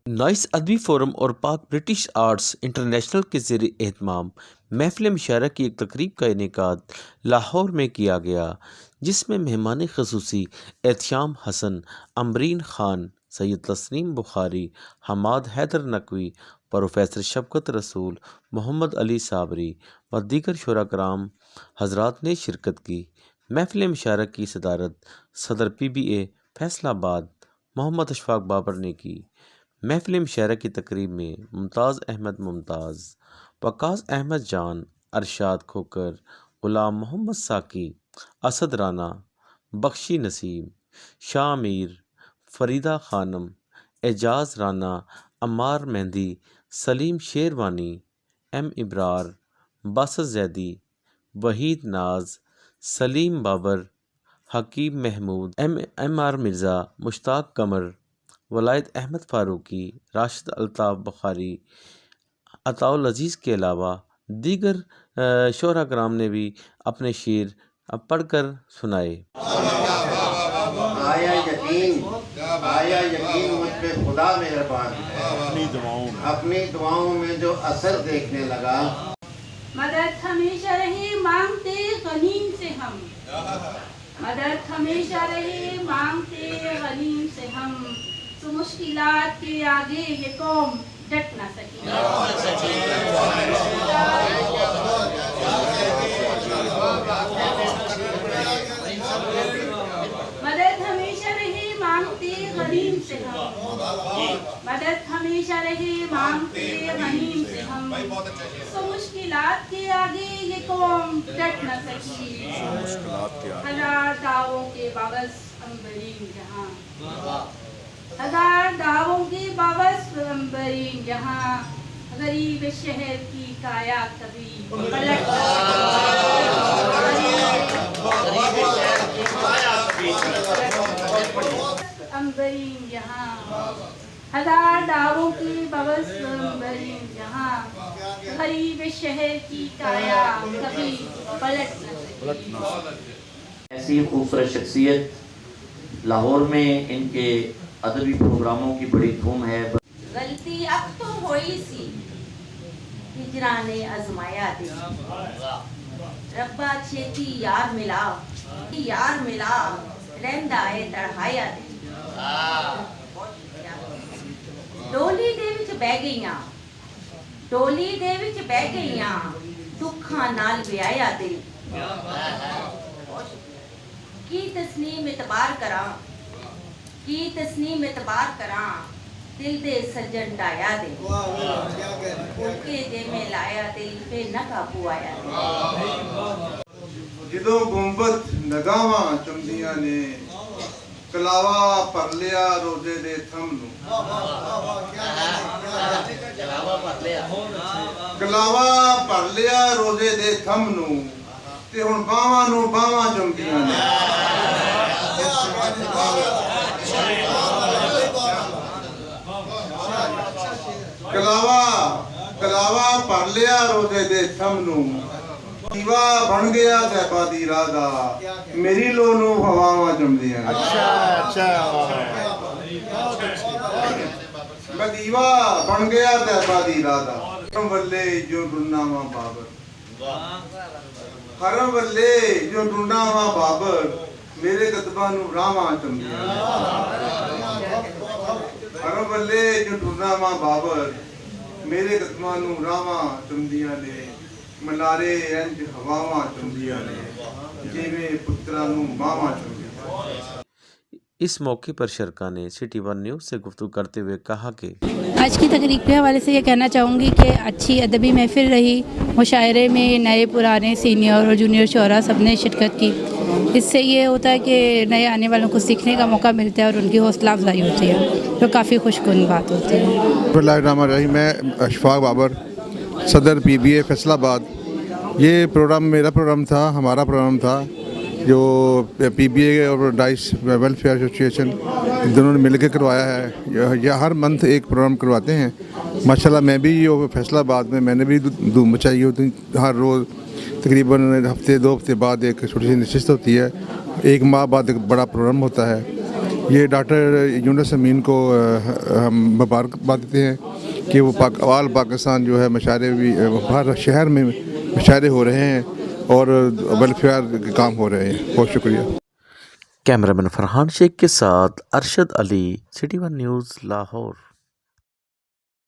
Nice ادبی forum اور پاک برٹش آرٹس انٹرنیشنل کے زیر اہتمام محفل مشاعرہ کی ایک تقریب کا انعقاد لاہور میں کیا گیا، جس میں مہمان خصوصی احتشام حسن، عمرین خان، سید تسنیم بخاری، حماد حیدر نقوی، پروفیسر شفقت رسول، محمد علی صابری و دیگر شعراء کرام حضرات نے شرکت کی۔ محفل مشاعرہ کی صدارت صدر PBA فیصل آباد محمد اشفاق بابر نے کی۔ محفل مشاعرہ کی تقریب میں ممتاز احمد ممتاز، وقاص احمد جان، ارشاد کھوکر، غلام محمد ساکی، اسد رانا، بخشی نسیم، شاہ امیر، فریدہ خانم، اعجاز رانا، عمار مہندی، سلیم شیروانی، ابرار، باسط زیدی، وحید ناز، سلیم بابر، حکیم محمود، MR مرزا، مشتاق قمر، ولائد احمد فاروقی، راشد الطاف بخاری، عطاء العزیز کے علاوہ دیگر شعراء کرام نے بھی اپنے شعر پڑھ کر سنائے۔ آیا یقین مجھ پہ خدا مہربان ہے، اپنی دعاؤں میں جو اثر دیکھنے لگا۔ مدد ہمیشہ رہے مانگتے غنیم سے ہم، مدد ہمیشہ رہے مانگتے غنیم سے ہم، تو مشکلات کے آگے یہ قوم ڈٹ نہ سکی۔ مدد ہمیشہ رہے مانگتے غنیم سے ہم، مدد ہمیشہ رہے مانگتے غنیم سے ہم، تو مشکلات کے آگے یہ قوم ڈٹ نہ سکی۔ ہزار دعووں کے باوس عنبرین جہاں، ہزار دعووں کے باوس عنبرین جہاں، غریب شہر کی کایا کبھی پلٹ عنبرین جہاں، ہزار دعووں کے باوس عنبرین جہاں، غریب شہر کی کایا کبھی پلٹ نہ سکی۔ ایسی خوبصورت شخصیت لاہور میں ان کے ادبی پروگراموں کی بڑی دھوم ہے۔ غلطی اب تو ہوئی سی، ہجراں نے آزمایا دے، ربا چھیتی یار ملا، یار ملا، رہندا ہے تڑہایا دے۔ ڈولی دے وچ بہ گئیاں، ڈولی دے وچ بہ گئیاں، دکھاں نال بیایا دے۔ کی تسنیم اعتبار کراں، کی تسنیم اعتبار کراں، دل دے سجن ڈایا دے، اڑ کے جے میں لایا دل پہ نہ قابو آیا دے۔ جدوں گنبد نگاواں چمدیاں نے، کلاوا پر لیا روزے دے تھم نو، کلاوا پر لیا روزے دے تھم نو، تے ہن باواں نو باواں چمدیاں نے۔ کلاوا پر لیا روزے دے تھم نو، دیوا بن گیا تیپا دی راہ دا، میری لو نو ہواواں چمدیاں نے۔ میں دیوا بن گیا تیپا دی راہ دا، حرم ولے جو ڈھونڈنا وا بابر، حرم ولے جو ڈھونڈنا وا بابر، میرے قدماں نو راواں چمدیاں نے۔ حرم ولے جو ڈھونڈنا وا بابر، میرے قدماں نو راواں چمدیاں نے، ملارے انج ہواواں چمدیاں نے، جیویں پتراں نو ماواں چمدیاں نے۔ اس موقع پر شرکا نے سٹی ون نیوز سے گفتگو کرتے ہوئے کہا کہ آج کی تقریب کے حوالے سے یہ کہنا چاہوں گی کہ اچھی ادبی محفل رہی، مشاعرے میں نئے پرانے سینئر اور جونیئر شعراء سب نے شرکت کی۔ اس سے یہ ہوتا ہے کہ نئے آنے والوں کو سیکھنے کا موقع ملتا ہے اور ان کی حوصلہ افزائی ہوتی ہے، جو کافی خوش کن بات ہوتی ہے۔ بسم اللہ الرحمن الرحیم۔ میں اشفاق بابر، صدر PBA فیصل آباد۔ یہ پروگرام میرا پروگرام تھا، ہمارا پروگرام تھا، جو PBA اور ڈائس ویلفیئر ایسوسیشن دونوں نے مل کے کروایا ہے۔ یہ ہر منتھ ایک پروگرام کرواتے ہیں۔ ماشاءاللہ میں بھی فیصل آباد میں نے بھی دھوم مچائی ہوتی، ہر روز تقریباً ہفتے 2 ہفتے بعد ایک چھوٹی سی نشست ہوتی ہے، ایک ماہ بعد ایک بڑا پروگرام ہوتا ہے۔ یہ ڈاکٹر یونس امین کو ہم مبارکباد دیتے ہیں کہ وہ آل پاکستان جو ہے مشاعرے بھی ہر شہر میں مشاعرے ہو رہے ہیں اور ویلفیئر کے کام ہو رہے ہیں. بہت شکریہ. کیمرہ مین فرحان شیخ کے ساتھ ارشد علی، سٹی ون نیوز، لاہور.